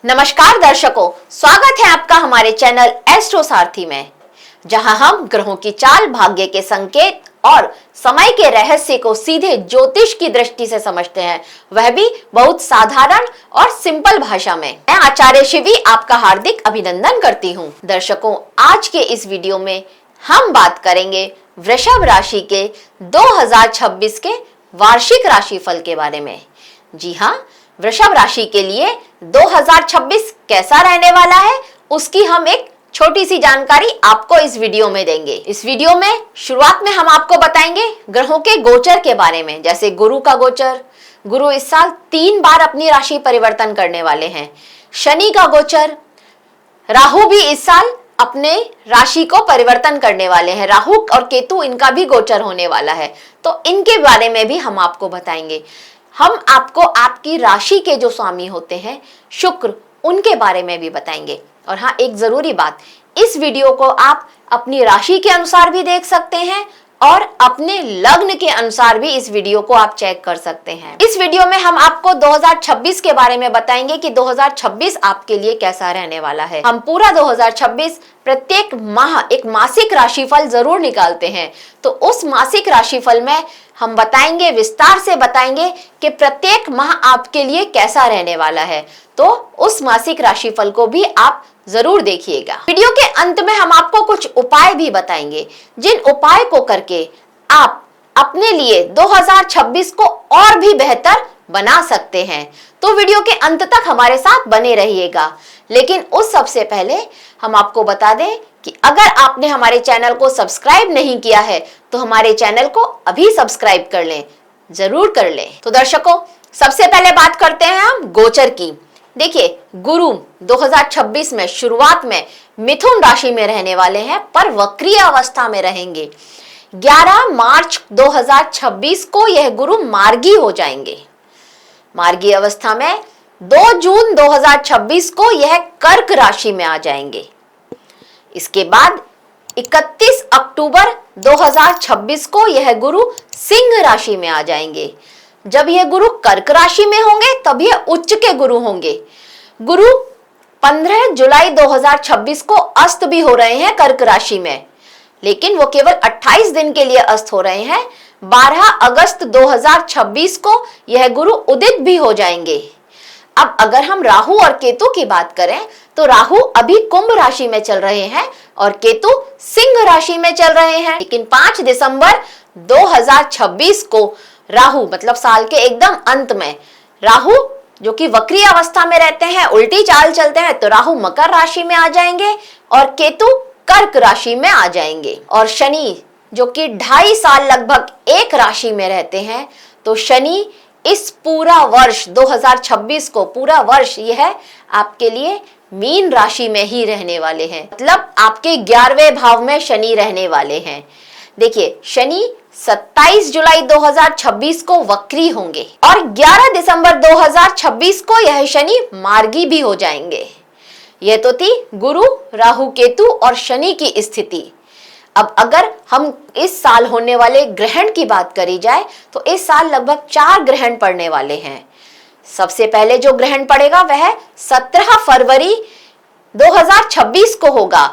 नमस्कार दर्शकों, स्वागत है आपका हमारे चैनल एस्ट्रो सारथी में, जहां हम ग्रहों की चाल, भाग्य के संकेत और समय के रहस्य को सीधे ज्योतिष की दृष्टि से समझते हैं, वह भी बहुत साधारण और सिंपल भाषा में। मैं आचार्य शिवी आपका हार्दिक अभिनंदन करती हूं। दर्शकों, आज के इस वीडियो में हम बात करेंगे वृषभ राशि के 2026 के वार्षिक राशिफल के बारे में। जी हाँ, वृषभ राशि के लिए 2026 कैसा रहने वाला है, उसकी हम एक छोटी सी जानकारी आपको इस वीडियो में देंगे। इस वीडियो में शुरुआत में हम आपको बताएंगे ग्रहों के गोचर के बारे में, जैसे गुरु का गोचर। गुरु इस साल 3 बार अपनी राशि परिवर्तन करने वाले हैं। शनि का गोचर, राहु भी इस साल अपने राशि को परिवर्तन करने वाले हैं। राहु और केतु, इनका भी गोचर होने वाला है, तो इनके बारे में भी हम आपको बताएंगे। हम आपको आपकी राशि के जो स्वामी होते हैं शुक्र, उनके बारे में भी बताएंगे। और हाँ, एक जरूरी बात, इस वीडियो को आप अपनी राशि के अनुसार भी देख सकते हैं और अपने लग्न के अनुसार भी इस वीडियो को आप चेक कर सकते हैं। इस वीडियो में हम आपको 2026 के बारे में बताएंगे कि 2026 आपके लिए कैसा रहने वाला है। हम पूरा 2026 प्रत्येक माह एक मासिक राशिफल जरूर निकालते हैं, तो उस मासिक राशिफल में हम बताएंगे, विस्तार से बताएंगे कि प्रत्येक माह आपके लिए कैसा रहने वाला है। तो उस मासिक राशिफल को भी आप जरूर देखिएगा। वीडियो के अंत में हम आपको कुछ उपाय भी बताएंगे, जिन उपाय को करके आप अपने लिए 2026 को और भी बेहतर बना सकते हैं। तो वीडियो के अंत तक हमारे साथ बने रहिएगा। लेकिन उस सबसे पहले हम आपको बता दें कि अगर आपने हमारे चैनल को सब्सक्राइब नहीं किया है तो हमारे चैनल को अभी सब्सक्राइब कर लें, जरूर कर लें। तो दर्शकों, सबसे पहले बात करते हैं हम गोचर की। देखिए, गुरु 2026 में शुरुआत में मिथुन राशि में रहने वाले हैं, पर वक्रीय अवस्था में रहेंगे। 11 मार्च 2026 को यह गुरु मार्गी हो जाएंगे। मार्गी अवस्था में 2 जून 2026 को यह कर्क राशि में आ जाएंगे। इसके बाद 31 अक्टूबर 2026 को यह गुरु सिंह राशि में आ जाएंगे। जब यह गुरु कर्क राशि में होंगे तब यह उच्च के गुरु होंगे। गुरु 15 जुलाई 2026 को अस्त भी हो रहे हैं कर्क राशि में, लेकिन वो केवल 28 दिन के लिए अस्त हो रहे हैं। 12 अगस्त 2026 को यह गुरु उदित भी हो जाएंगे। अब अगर हम राहु और केतु की बात करें तो राहु अभी कुंभ राशि में चल रहे हैं और केतु सिंह राशि में चल रहे हैं। लेकिन 5 दिसंबर 2026 को राहु, मतलब साल के एकदम अंत में, राहु जो कि वक्रीय अवस्था में रहते हैं, उल्टी चाल चलते हैं, तो राहु मकर राशि में आ जाएंगे और केतु कर्क राशि में आ जाएंगे। और शनि जो कि 2.5 साल लगभग एक राशि में रहते हैं, तो शनि इस पूरा वर्ष 2026 को, पूरा वर्ष यह आपके लिए मीन राशि में ही रहने वाले हैं। मतलब आपके 11वें भाव में शनि रहने वाले हैं। देखिए, शनि 27 जुलाई 2026 को वक्री होंगे और 11 दिसंबर 2026 को यह शनि मार्गी भी हो जाएंगे। यह तो थी गुरु, राहु, केतु और शनि की स्थिति। अब अगर हम इस साल होने वाले ग्रहण की बात करी जाए तो इस साल लगभग 4 ग्रहण पड़ने वाले हैं। सबसे पहले जो ग्रहण पड़ेगा वह 17 फरवरी 2026 को होगा,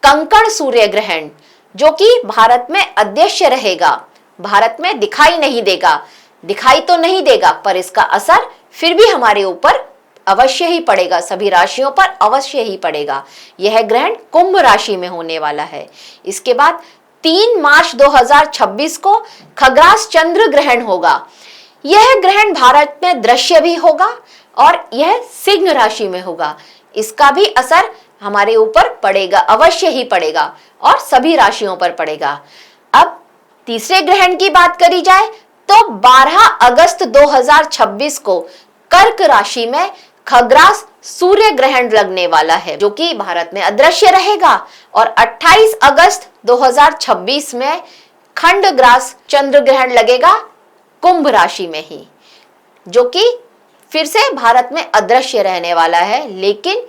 कंकण सूर्य ग्रहण, जो कि भारत में अदृश्य रहेगा, भारत में दिखाई नहीं देगा। दिखाई तो नहीं देगा, पर इसका असर फिर भी हमारे ऊपर अवश्य ही पड़ेगा, सभी राशियों पर अवश्य ही पड़ेगा। यह ग्रहण कुंभ राशि में होने वाला है। इसके बाद 3 मार्च 2026 को खग्रास चंद्र ग्रहण होगा। यह ग्रहण भारत में दृश्य भी होगा और यह सिंह राशि में होगा। इसका भी असर हमारे ऊपर पड़ेगा, अवश्य ही पड़ेगा और सभी राशियों पर पड़ेगा। अब तीसरे ग्रहण की बात करी जाए तो 12 अगस्त 2026 को कर्क राशि में खग्रास सूर्य ग्रहण लगने वाला है, जो कि भारत में अदृश्य रहेगा। और 28 अगस्त 2026 में खंडग्रास चंद्र ग्रहण लगेगा कुंभ राशि में ही, जो कि फिर से भारत में अदृश्य रहने वाला है। लेकिन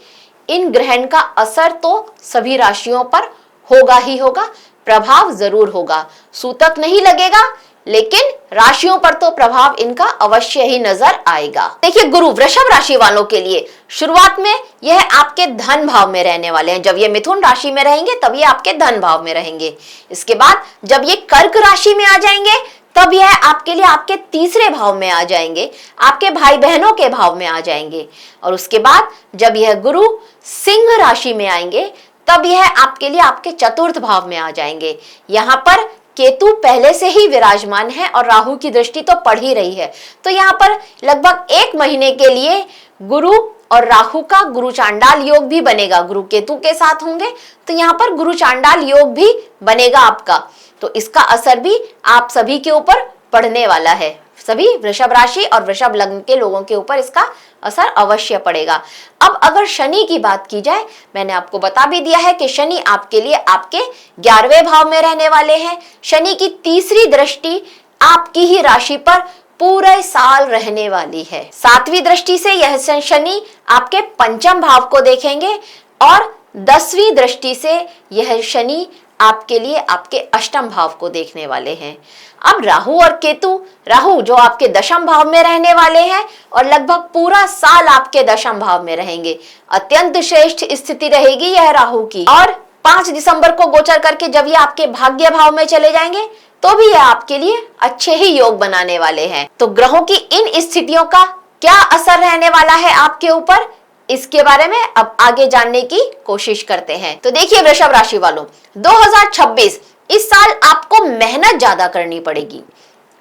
इन ग्रहण का असर तो सभी राशियों पर होगा ही होगा, प्रभाव जरूर होगा। सूतक नहीं लगेगा, लेकिन राशियों पर तो प्रभाव इनका अवश्य ही नजर आएगा। देखिए, गुरु वृषभ राशि वालों के लिए शुरुआत में यह आपके धन भाव में रहने वाले हैं। जब ये मिथुन राशि में रहेंगे तब ये आपके धन भाव में रहेंगे। इसके बाद जब ये कर्क राशि में आ जाएंगे तब यह आपके लिए आपके तीसरे भाव में आ जाएंगे, आपके भाई बहनों के भाव में आ जाएंगे। और उसके बाद जब यह गुरु सिंह राशि में आएंगे तब यह आपके लिए आपके चतुर्थ भाव में आ जाएंगे। यहाँ पर केतु पहले से ही विराजमान है और राहु की दृष्टि तो पड़ ही रही है, तो यहाँ पर लगभग 1 महीने के लिए गुरु और राहु का गुरु चांडाल योग भी बनेगा। गुरु केतु के साथ होंगे तो यहाँ पर गुरु चांडाल योग भी बनेगा आपका, तो इसका असर भी आप सभी के ऊपर पड़ने वाला है। सभी वृषभ राशि और वृषभ लग्न के लोगों के ऊपर इसका असर अवश्य पड़ेगा। अब अगर शनि की बात की जाए, मैंने आपको बता भी दिया है कि शनि आपके लिए आपके 11वें भाव में रहने वाले हैं। शनि की तीसरी दृष्टि आपकी ही राशि पर पूरे साल रहने वाली है। 7वीं दृष्टि से यह शनि आपके 5म भाव को देखेंगे और 10वीं दृष्टि से यह शनि आपके लिए आपके 8म भाव को देखने वाले हैं। अब राहु और केतु, राहु जो आपके 10म भाव में रहने वाले हैं और लगभग पूरा साल आपके 10म भाव में रहेंगे। अत्यंत श्रेष्ठ स्थिति रहेगी यह राहु की। और 5 दिसंबर को गोचर करके जब ये आपके भाग्य भाव में चले जाएंगे तो भी यह आपके लिए अच्छे ही योग बनाने वाले हैं। तो ग्रहों की इन स्थितियों का क्या असर रहने वाला है आपके ऊपर, इसके बारे में अब आगे जानने की कोशिश करते हैं। तो देखिए वृषभ राशि वालों, 2026 इस साल आपको मेहनत ज्यादा करनी पड़ेगी।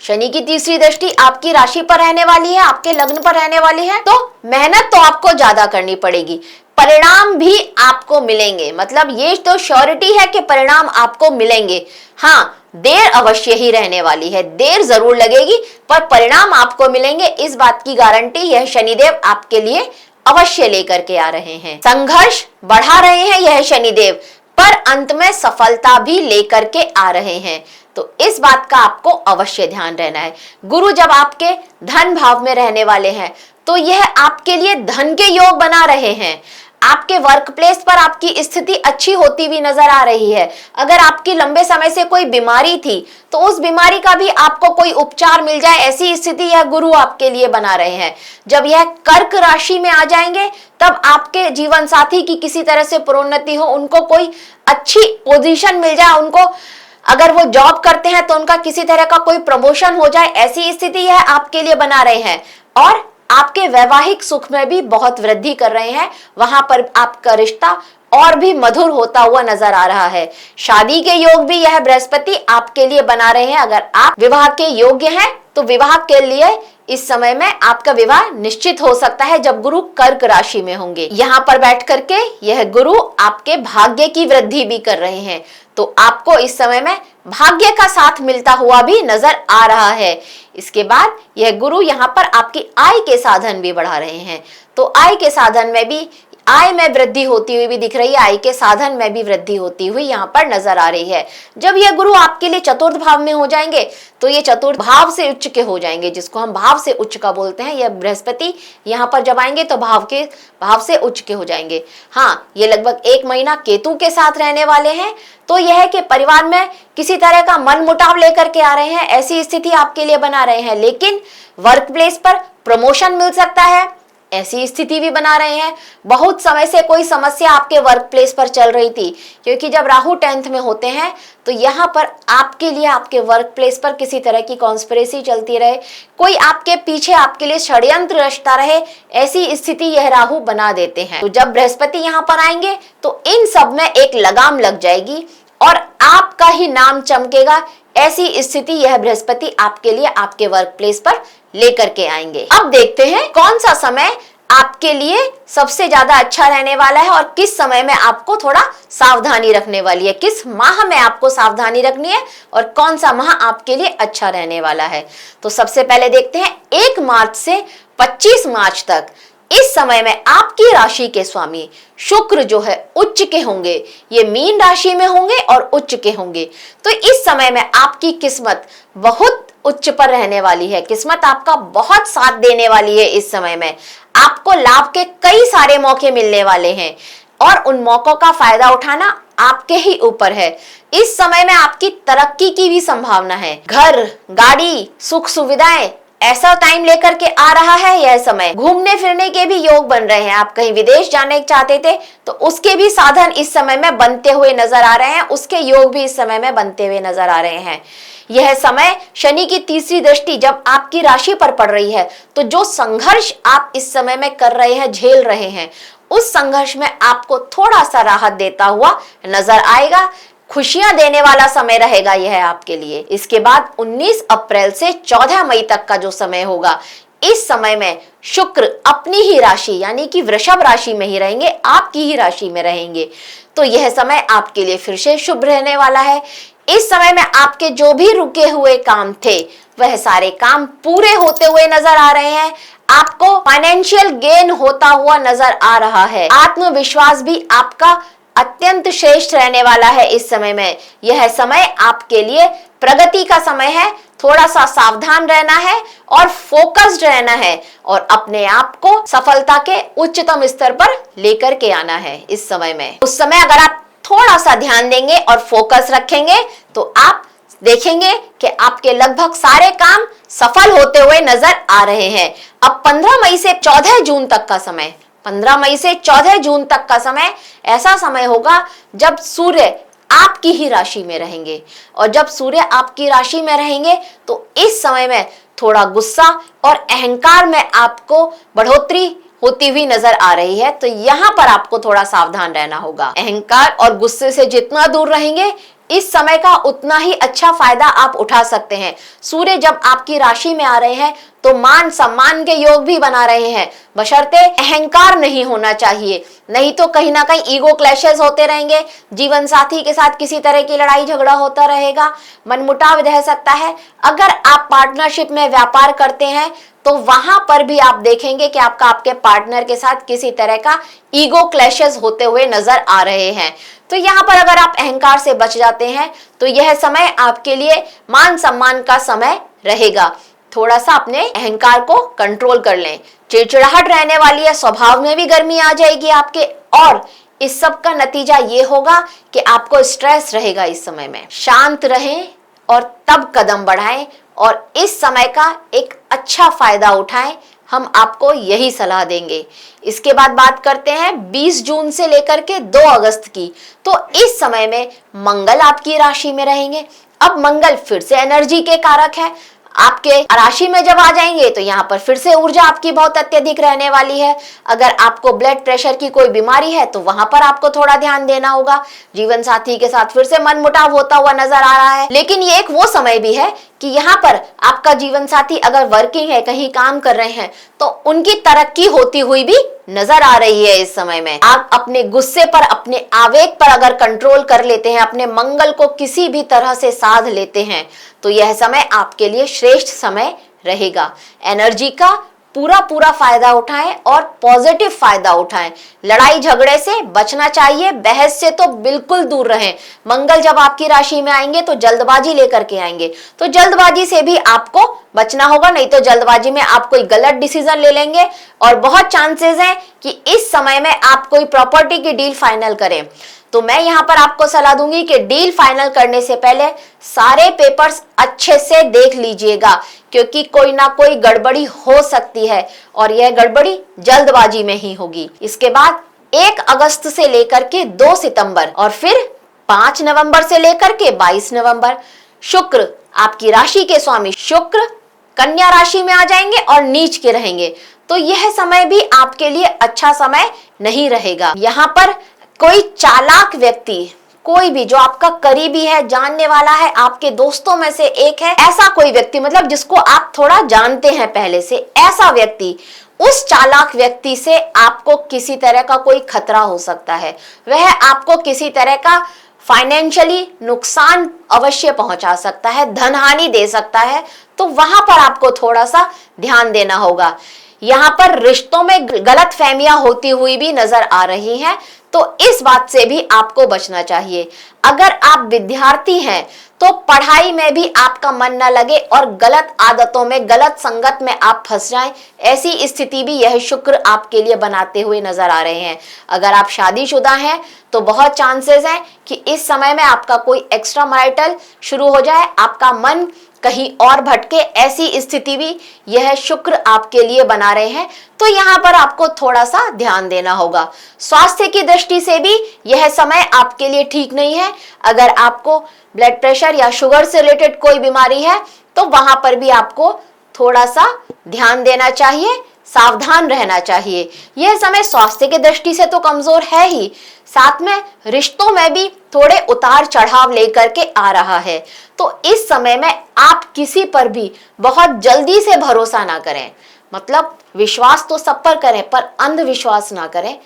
शनि की तीसरी दृष्टि आपकी राशि पर रहने वाली है, आपके लग्न पर रहने वाली है, तो मेहनत तो आपको ज्यादा करनी पड़ेगी। परिणाम भी आपको मिलेंगे, मतलब ये तो श्योरिटी है कि परिणाम आपको मिलेंगे। हाँ, देर अवश्य ही रहने वाली है, देर जरूर लगेगी पर परिणाम आपको मिलेंगे, इस बात की गारंटी यह शनिदेव आपके लिए अवश्य लेकर के आ रहे हैं। संघर्ष बढ़ा रहे हैं यह शनिदेव, पर अंत में सफलता भी लेकर के आ रहे हैं, तो इस बात का आपको अवश्य ध्यान रहना है। गुरु जब आपके धन भाव में रहने वाले हैं तो यह आपके लिए धन के योग बना रहे हैं। आपके वर्क प्लेस पर आपकी स्थिति अच्छी होती हुई नजर आ रही है। अगर आपकी लंबे समय से कोई बीमारी थी तो उस बीमारी का भी आपको कोई उपचार मिल जाए, ऐसी स्थिति यह गुरु आपके लिए बना रहे हैं। जब यह कर्क राशि में आ जाएंगे तब आपके जीवन साथी की किसी तरह से प्रोन्नति हो, उनको कोई अच्छी पोजीशन मिल जाए, उनको अगर वो जॉब करते हैं तो उनका किसी तरह का कोई प्रमोशन हो जाए, ऐसी स्थिति यह आपके लिए बना रहे हैं। और आपके वैवाहिक सुख में भी बहुत वृद्धि कर रहे हैं, वहां पर आपका रिश्ता और भी मधुर होता हुआ नजर आ रहा है। शादी के योग भी यह बृहस्पति आपके लिए बना रहे हैं। अगर आप विवाह के योग्य हैं तो विवाह के लिए इस समय में आपका विवाह निश्चित हो सकता है जब गुरु कर्क राशि में होंगे। यहाँ पर बैठ करके यह गुरु आपके भाग्य की वृद्धि भी कर रहे हैं, तो आपको इस समय में भाग्य का साथ मिलता हुआ भी नजर आ रहा है। इसके बाद यह गुरु यहाँ पर आपकी आय के साधन भी बढ़ा रहे हैं, तो आय के साधन में भी आय में वृद्धि होती हुई भी दिख रही है, आय के साधन में भी वृद्धि होती हुई यहाँ पर नजर आ रही है। जब यह गुरु आपके लिए चतुर्थ भाव में हो जाएंगे तो ये चतुर्थ भाव से उच्च के हो जाएंगे, जिसको हम भाव से उच्च का बोलते हैं। यह बृहस्पति यहाँ पर जब आएंगे तो भाव से उच्च के हो जाएंगे। हाँ, ये लगभग 1 महीना केतु के साथ रहने वाले हैं, तो यह है कि परिवार में किसी तरह का मनमुटाव लेकर के आ रहे हैं, ऐसी स्थिति आपके लिए बना रहे हैं। लेकिन वर्क प्लेस पर प्रमोशन मिल सकता है, ऐसी स्थिति भी बना रहे हैं। बहुत समय से कोई समस्या आपके वर्क प्लेस पर चल रही थी, क्योंकि जब राहु 10th में होते हैं तो यहाँ पर आपके लिए आपके वर्क प्लेस पर किसी तरह की कॉन्स्पिरेसी चलती रहे, कोई आपके पीछे आपके लिए षड्यंत्र रचता रहे, ऐसी स्थिति यह राहु बना देते हैं। तो जब बृहस्पति यहाँ पर आएंगे तो इन सब में एक लगाम लग जाएगी और आपका ही नाम चमकेगा, ऐसी स्थिति यह बृहस्पति आपके लिए आपके वर्क प्लेस पर लेकर के आएंगे। अब देखते हैं कौन सा समय आपके लिए सबसे ज्यादा अच्छा रहने वाला है और किस समय में आपको थोड़ा सावधानी रखने वाली है, किस माह में आपको सावधानी रखनी है और कौन सा माह आपके लिए अच्छा रहने वाला है। तो सबसे पहले देखते हैं 1 मार्च से 25 मार्च तक इस समय में आपकी राशि के स्वामी शुक्र जो है उच्च के होंगे, ये मीन राशि में होंगे और उच्च के होंगे। तो इस समय में आपकी किस्मत बहुत उच्च पर रहने वाली है, किस्मत आपका बहुत साथ देने वाली है। इस समय में आपको लाभ के कई सारे मौके मिलने वाले हैं और उन मौकों का फायदा उठाना आपके ही ऊपर है। इस समय में आपकी तरक्की की भी संभावना है। घर, गाड़ी, सुख सुविधाएं, ऐसा टाइम लेकर के आ रहा है। यह समय घूमने फिरने के भी योग बन रहे हैं। आप कहीं विदेश जाने चाहते थे तो उसके भी साधन इस समय में बनते हुए नजर आ रहे हैं, उसके योग भी इस समय में बनते हुए नजर आ रहे हैं। यह समय शनि की तीसरी दृष्टि जब आपकी राशि पर पड़ रही है तो जो संघर्ष आप इस समय में कर रहे हैं, झेल रहे हैं, उस संघर्ष में आपको थोड़ा सा राहत देता हुआ नजर आएगा। खुशियां देने वाला समय रहेगा यह आपके लिए। इसके बाद 19 अप्रैल से 14 मई तक का जो समय होगा, इस समय में शुक्र अपनी ही राशि यानी कि वृषभ राशि में ही रहेंगे, आपकी ही राशि में रहेंगे। तो यह समय आपके लिए फिर से शुभ रहने वाला है। इस समय में आपके जो भी रुके हुए काम थे वह सारे काम पूरे होते हुए नजर आ रहे हैं। आपको फाइनेंशियल गेन होता हुआ नजर आ रहा है। आत्मविश्वास भी आपका अत्यंत श्रेष्ठ रहने वाला है। इस समय में यह समय आपके लिए प्रगति का समय है। थोड़ा सा सावधान रहना है और फोकस्ड रहना है और अपने आप को सफलता के उच्चतम स्तर पर लेकर के आना है इस समय में। उस समय अगर आप थोड़ा सा ध्यान देंगे और फोकस रखेंगे तो आप देखेंगे कि आपके लगभग सारे काम सफल होते हुए नजर आ रहे हैं। अब 15 मई से 14 जून तक का समय, 15 मई से 14 जून तक का समय ऐसा समय होगा जब सूर्य आपकी ही राशि में रहेंगे। और जब सूर्य आपकी राशि में रहेंगे तो इस समय में थोड़ा गुस्सा और अहंकार में आपको बढ़ोतरी होती हुई नजर आ रही है। तो यहाँ पर आपको थोड़ा सावधान रहना होगा। अहंकार और गुस्से से जितना दूर रहेंगे इस समय का उतना ही अच्छा फायदा आप उठा सकते हैं। सूर्य जब आपकी राशि में आ रहे हैं तो मान सम्मान के योग भी बना रहे हैं, बशर्ते अहंकार नहीं होना चाहिए, नहीं तो कहीं ना कहीं ईगो क्लैशेस होते रहेंगे। जीवन साथी के साथ किसी तरह की लड़ाई झगड़ा होता रहेगा, मनमुटाव रह सकता है। अगर आप पार्टनरशिप में व्यापार करते हैं तो वहां पर भी आप देखेंगे कि आपके पार्टनर के साथ किसी तरह का ईगो क्लैशेस होते हुए नजर आ रहे हैं। तो यहाँ पर अगर आप अहंकार से बच जाते हैं तो यह समय आपके लिए मान सम्मान का समय रहेगा। थोड़ा सा अपने अहंकार को कंट्रोल कर लें। चिड़चिड़ाहट रहने वाली है, स्वभाव में भी गर्मी आ जाएगी आपके, और इस सब का नतीजा ये होगा कि आपको स्ट्रेस रहेगा। इस समय में शांत रहें और तब कदम बढ़ाएं और इस समय का एक अच्छा फायदा उठाएं। हम आपको यही सलाह देंगे। इसके बाद बात करते हैं 20 जून से लेकर के 2 अगस्त की। तो इस समय में मंगल आपकी राशि में रहेंगे। अब मंगल फिर से एनर्जी के कारक है। आपके राशि में जब आ जाएंगे तो यहाँ पर फिर से ऊर्जा आपकी बहुत अत्यधिक रहने वाली है। अगर आपको ब्लड प्रेशर की कोई बीमारी है तो वहां पर आपको थोड़ा ध्यान देना होगा। जीवन साथी के साथ फिर से मनमुटाव होता हुआ नजर आ रहा है। लेकिन ये एक वो समय भी है कि यहाँ पर आपका जीवन साथी अगर वर्किंग है, कहीं काम कर रहे हैं, तो उनकी तरक्की होती हुई भी नजर आ रही है। इस समय में आप अपने गुस्से पर, अपने आवेग पर अगर कंट्रोल कर लेते हैं, अपने मंगल को किसी भी तरह से साध लेते हैं, तो यह समय आपके लिए श्रेष्ठ समय रहेगा। एनर्जी का पूरा फायदा उठाएं और पॉजिटिव फायदा उठाएं। लड़ाई झगड़े से बचना चाहिए, बहस से तो बिल्कुल दूर रहें। मंगल जब आपकी राशि में आएंगे तो जल्दबाजी लेकर के आएंगे, तो जल्दबाजी से भी आपको बचना होगा, नहीं तो जल्दबाजी में आप कोई गलत डिसीजन ले लेंगे और बहुत चांसेस हैं कि इस समय में आप कोई प्रॉपर्टी की डील फाइनल करें। तो मैं यहाँ पर आपको सलाह दूंगी कि डील फाइनल करने से पहले सारे पेपर्स अच्छे से देख लीजिएगा, क्योंकि कोई ना कोई गड़बड़ी हो सकती है और यह गड़बड़ी जल्दबाजी में ही होगी। इसके बाद 1 अगस्त से लेकर के 2 सितंबर और फिर 5 नवंबर से लेकर के 22 नवंबर शुक्र, आपकी राशि के स्वामी शुक्र कन्या राशि में आ जाएंगे और नीच के रहेंगे। तो यह समय भी आपके लिए अच्छा समय नहीं रहेगा। यहाँ पर कोई चालाक व्यक्ति, कोई भी जो आपका करीबी है, जानने वाला है, आपके दोस्तों में से एक है, ऐसा कोई व्यक्ति, मतलब जिसको आप थोड़ा जानते हैं पहले से, ऐसा व्यक्ति, उस चालाक व्यक्ति से आपको किसी तरह का कोई खतरा हो सकता है। वह आपको किसी तरह का फाइनेंशियली नुकसान अवश्य पहुंचा सकता है, धन हानि दे सकता है। तो वहां पर आपको थोड़ा सा ध्यान देना होगा। यहाँ पर रिश्तों में गलत फहमियां होती हुई भी नजर आ रही हैं, तो इस बात से भी आपको बचना चाहिए। अगर आप विद्यार्थी हैं तो पढ़ाई में भी आपका मन न लगे और गलत आदतों में, गलत संगत में आप फंस जाएं, ऐसी स्थिति भी यह शुक्र आपके लिए बनाते हुए नजर आ रहे हैं। अगर आप शादीशुदा हैं तो बहुत चांसेस हैं कि इस समय में आपका कोई एक्स्ट्रा मैरिटल शुरू हो जाए, आपका मन कहीं और भटके, ऐसी स्थिति भी यह शुक्र आपके लिए बना रहे हैं। तो यहाँ पर आपको थोड़ा सा ध्यान देना होगा। स्वास्थ्य की दृष्टि से भी यह समय आपके लिए ठीक नहीं है। अगर आपको ब्लड प्रेशर या शुगर से रिलेटेड कोई बीमारी है तो वहां पर भी आपको थोड़ा सा ध्यान देना चाहिए, सावधान रहना चाहिए। यह समय स्वास्थ्य की दृष्टि से तो कमजोर है ही, साथ में रिश्तों में भी थोड़े उतार चढ़ाव लेकर के आ रहा है। तो इस समय में आप किसी पर भी बहुत जल्दी से भरोसा ना करें, मतलब विश्वास तो सब पर करें पर अंधविश्वास ना करें।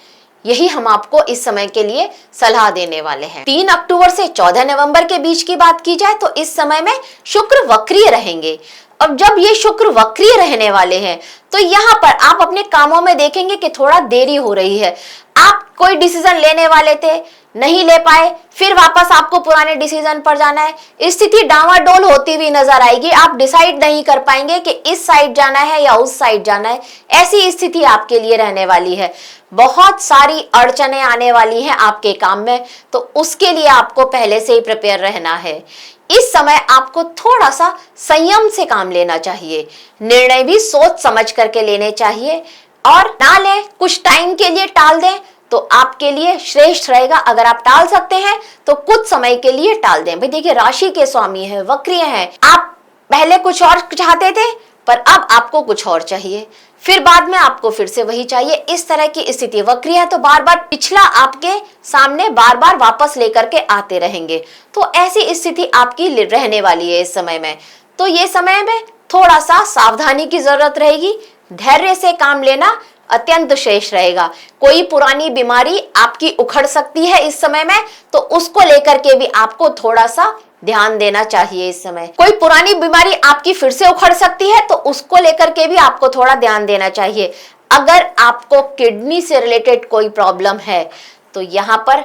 यही हम आपको इस समय के लिए सलाह देने वाले हैं। 3 अक्टूबर से 14 नवंबर के बीच की बात की जाए तो इस समय में शुक्र वक्रीय रहेंगे। अब जब ये शुक्र वक्रीय रहने वाले हैं तो यहाँ पर आप अपने कामों में देखेंगे कि थोड़ा देरी हो रही है। आप कोई डिसीजन लेने वाले थे, नहीं ले पाए, फिर वापस आपको पुराने डिसीजन पर जाना है। स्थिति डावाडोल होती हुई नजर आएगी। आप डिसाइड नहीं कर पाएंगे कि इस साइड जाना है या उस साइड जाना है। ऐसी स्थिति आपके लिए रहने वाली है। बहुत सारी अड़चनें आने वाली हैं आपके काम में, तो उसके लिए आपको पहले से ही प्रिपेयर रहना है। इस समय आपको थोड़ा सा संयम से काम लेना चाहिए, निर्णय भी सोच समझ करके लेने चाहिए और ना लें, कुछ टाइम के लिए टाल दें तो आपके लिए श्रेष्ठ रहेगा। अगर आप टाल सकते हैं तो कुछ समय के लिए टाल दें। भाई देखिए, राशि के स्वामी है, वक्रीय हैं। आप पहले कुछ और चाहते थे पर अब आपको कुछ और चाहिए, फिर बाद में आपको फिर से वही चाहिए। इस तरह की स्थिति वक्रीय है तो बार बार पिछला आपके सामने बार बार वापस लेकर के आते रहेंगे। तो ऐसी स्थिति आपकी रहने वाली है इस समय में। तो ये समय में थोड़ा सा सावधानी की जरूरत रहेगी, धैर्य से काम लेना अत्यंत श्रेष्ठ रहेगा। कोई पुरानी बीमारी आपकी उखड़ सकती है इस समय में, तो उसको लेकर के भी आपको थोड़ा सा ध्यान देना चाहिए इस समय। कोई पुरानी बीमारी आपकी फिर से उखड़ सकती है तो उसको लेकर के भी आपको थोड़ा ध्यान देना चाहिए। अगर आपको किडनी से रिलेटेड कोई प्रॉब्लम है तो यहाँ पर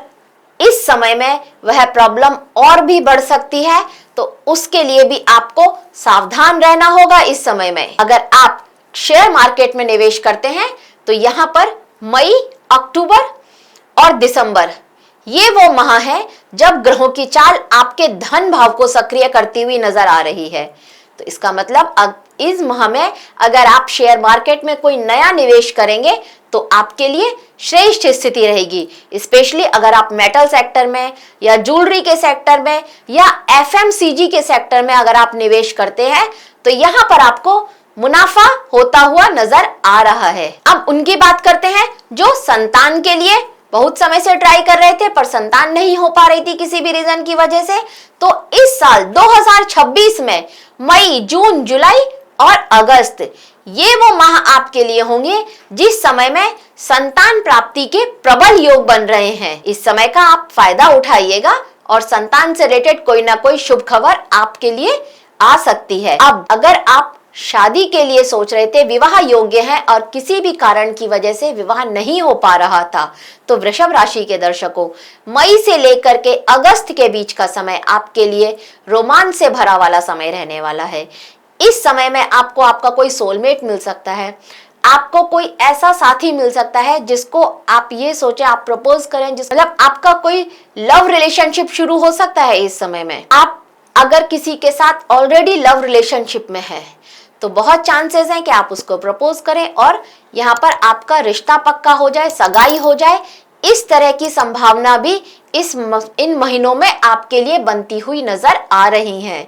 इस समय में वह प्रॉब्लम और भी बढ़ सकती है, तो उसके लिए भी आपको सावधान रहना होगा इस समय में। अगर आप शेयर मार्केट में निवेश करते हैं तो यहाँ पर मई, अक्टूबर और दिसंबर ये वो माह है जब ग्रहों की चाल आपके धन भाव को सक्रिय करती हुई नजर आ रही है। तो इसका मतलब इस माह में अगर आप शेयर मार्केट में कोई नया निवेश करेंगे तो आपके लिए श्रेष्ठ स्थिति रहेगी। स्पेशली अगर आप मेटल सेक्टर में या ज्वेलरी के सेक्टर में या एफएमसीजी के सेक्टर में अगर आप निवेश करते हैं तो यहाँ पर आपको मुनाफा होता हुआ नजर आ रहा है। अब उनकी बात करते हैं जो संतान के लिए बहुत समय से ट्राई कर रहे थे पर संतान नहीं हो पा रही थी किसी भी रीजन की वजह से। तो इस साल 2026 में मई, जून, जुलाई और अगस्त ये वो माह आपके लिए होंगे जिस समय में संतान प्राप्ति के प्रबल योग बन रहे हैं। इस समय का आप फायदा उठाइएगा और संतान से रिलेटेड कोई ना कोई शुभ खबर आपके लिए आ सकती है। अब अगर आप शादी के लिए सोच रहे थे, विवाह योग्य हैं और किसी भी कारण की वजह से विवाह नहीं हो पा रहा था, तो वृषभ राशि के दर्शकों मई से लेकर के अगस्त के बीच का समय आपके लिए रोमांच से भरा वाला समय रहने वाला है। इस समय में आपको आपका कोई सोलमेट मिल सकता है, आपको कोई ऐसा साथी मिल सकता है जिसको आप ये सोचे आप प्रपोज करें, मतलब आपका कोई लव रिलेशनशिप शुरू हो सकता है इस समय में। आप अगर किसी के साथ ऑलरेडी लव रिलेशनशिप में है तो बहुत चांसेस हैं कि आप उसको प्रपोज करें और यहाँ पर आपका रिश्ता पक्का हो जाए, सगाई हो जाए। इस तरह की संभावना भी इन महीनों में आपके लिए बनती हुई नजर आ रही हैं।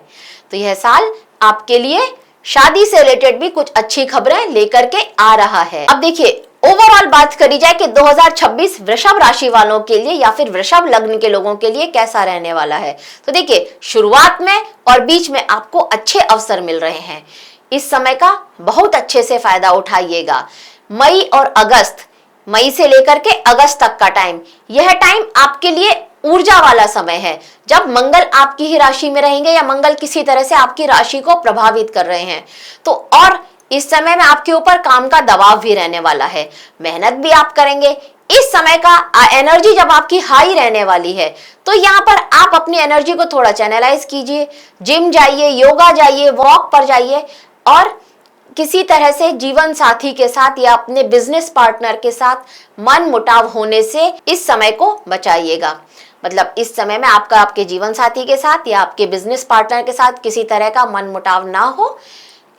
तो यह साल आपके लिए शादी से रिलेटेड भी कुछ अच्छी खबरें लेकर के आ रहा है। अब देखिए, ओवरऑल बात करी जाए कि 2026 वृषभ राशि वालों के लिए या फिर वृषभ लग्न के लोगों के लिए कैसा रहने वाला है। तो देखिए, शुरुआत में और बीच में आपको अच्छे अवसर मिल रहे हैं। इस समय का बहुत अच्छे से फायदा उठाइएगा। मई और अगस्त, मई से लेकर के अगस्त तक का टाइम, यह टाइम आपके लिए ऊर्जा वाला समय है जब मंगल आपकी ही राशि में रहेंगे या मंगल किसी तरह से आपकी राशि को प्रभावित कर रहे हैं। तो और इस समय में आपके ऊपर काम का दबाव भी रहने वाला है, मेहनत भी आप करेंगे। इस समय का एनर्जी जब आपकी हाई रहने वाली है, तो यहाँ पर आप अपनी एनर्जी को थोड़ा चैनलाइज कीजिए। जिम जाइए, योगा जाइए, वॉक पर जाइए और किसी तरह से जीवन साथी के साथ या अपने बिजनेस पार्टनर के साथ मन मुटाव होने से इस समय को बचाइएगा। मतलब इस समय में आपका आपके जीवन साथी के साथ या आपके बिजनेस पार्टनर के साथ किसी तरह का मन मुटाव ना हो,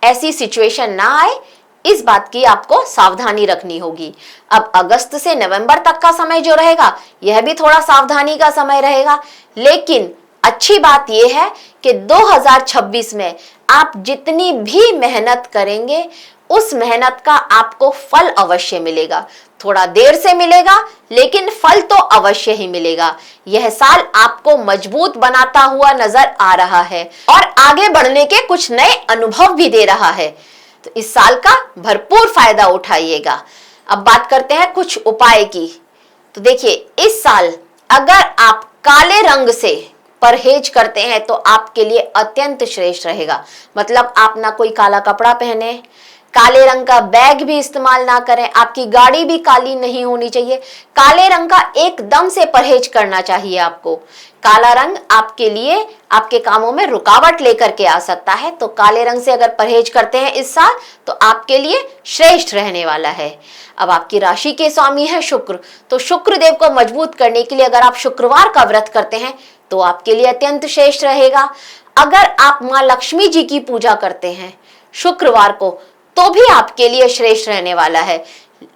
ऐसी सिचुएशन ना आए, इस बात की आपको सावधानी रखनी होगी। अब अगस्त से नवंबर तक का समय जो रहेगा, यह भी थोड़ा सावधानी का समय रहेगा, लेकिन अच्छी बात यह है कि 2026 में आप जितनी भी मेहनत करेंगे, उस मेहनत का आपको फल अवश्य मिलेगा। थोड़ा देर से मिलेगा, लेकिन फल तो अवश्य ही मिलेगा। यह साल आपको मजबूत बनाता हुआ नजर आ रहा है और आगे बढ़ने के कुछ नए अनुभव भी दे रहा है। तो इस साल का भरपूर फायदा उठाइएगा। अब बात करते हैं कुछ उपाय की। तो देखिए, इस साल अगर आप काले रंग से परहेज करते हैं तो आपके लिए अत्यंत श्रेष्ठ रहेगा। मतलब आप ना कोई काला कपड़ा पहने, काले रंग का बैग भी इस्तेमाल ना करें, आपकी गाड़ी भी काली नहीं होनी चाहिए। काले रंग का एकदम से परहेज करना चाहिए आपको। काला रंग आपके लिए आपके कामों में रुकावट लेकर के आ सकता है, तो काले रंग से अगर परहेज करते हैं इस साल तो आपके लिए श्रेष्ठ रहने वाला है। अब आपकी राशि के स्वामी है शुक्र, तो शुक्र देव को मजबूत करने के लिए अगर आप शुक्रवार का व्रत करते हैं तो आपके लिए अत्यंत श्रेष्ठ रहेगा। अगर आप माँ लक्ष्मी जी की पूजा करते हैं शुक्रवार को तो भी आपके लिए श्रेष्ठ रहने वाला है।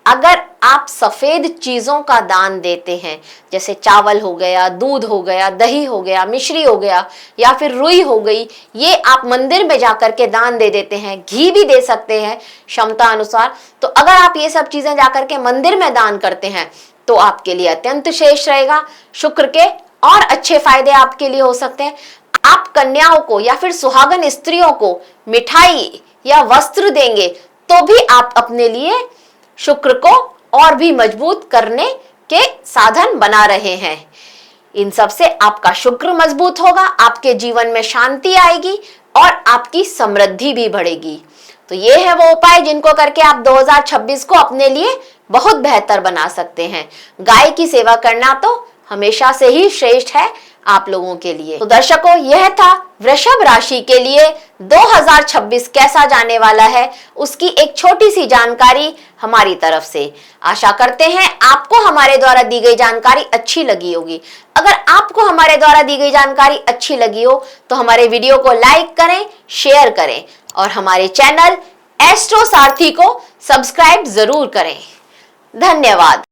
अगर आप सफेद चीजों का दान देते हैं, जैसे चावल हो गया, दूध हो गया, दही हो गया, मिश्री हो गया या फिर रुई हो गई, ये आप मंदिर में जाकर के दान दे देते हैं, घी भी दे सकते हैं क्षमता अनुसार। तो अगर आप ये सब चीजें जाकर के मंदिर में दान करते हैं तो आपके लिए अत्यंत श्रेष्ठ रहेगा। शुक्र के और अच्छे फायदे आपके लिए हो सकते हैं। आप कन्याओं को या फिर सुहागन स्त्रियों को मिठाई या वस्त्र देंगे तो भी आप अपने लिए शुक्र को और भी मजबूत करने के साधन बना रहे हैं। इन सब से आपका शुक्र मजबूत होगा, आपके जीवन में शांति आएगी और आपकी समृद्धि भी बढ़ेगी। तो ये है वो उपाय जिनको करके आप 2026 को अपने लिए बहुत बेहतर बना सकते हैं। गाय की सेवा करना तो हमेशा से ही श्रेष्ठ है आप लोगों के लिए। तो दर्शकों, यह था वृषभ राशि के लिए 2026 कैसा जाने वाला है, उसकी एक छोटी सी जानकारी हमारी तरफ से। आशा करते हैं आपको हमारे द्वारा दी गई जानकारी अच्छी लगी होगी। अगर आपको हमारे द्वारा दी गई जानकारी अच्छी लगी हो तो हमारे वीडियो को लाइक करें, शेयर करें और हमारे चैनल एस्ट्रो सारथी को सब्सक्राइब जरूर करें। धन्यवाद।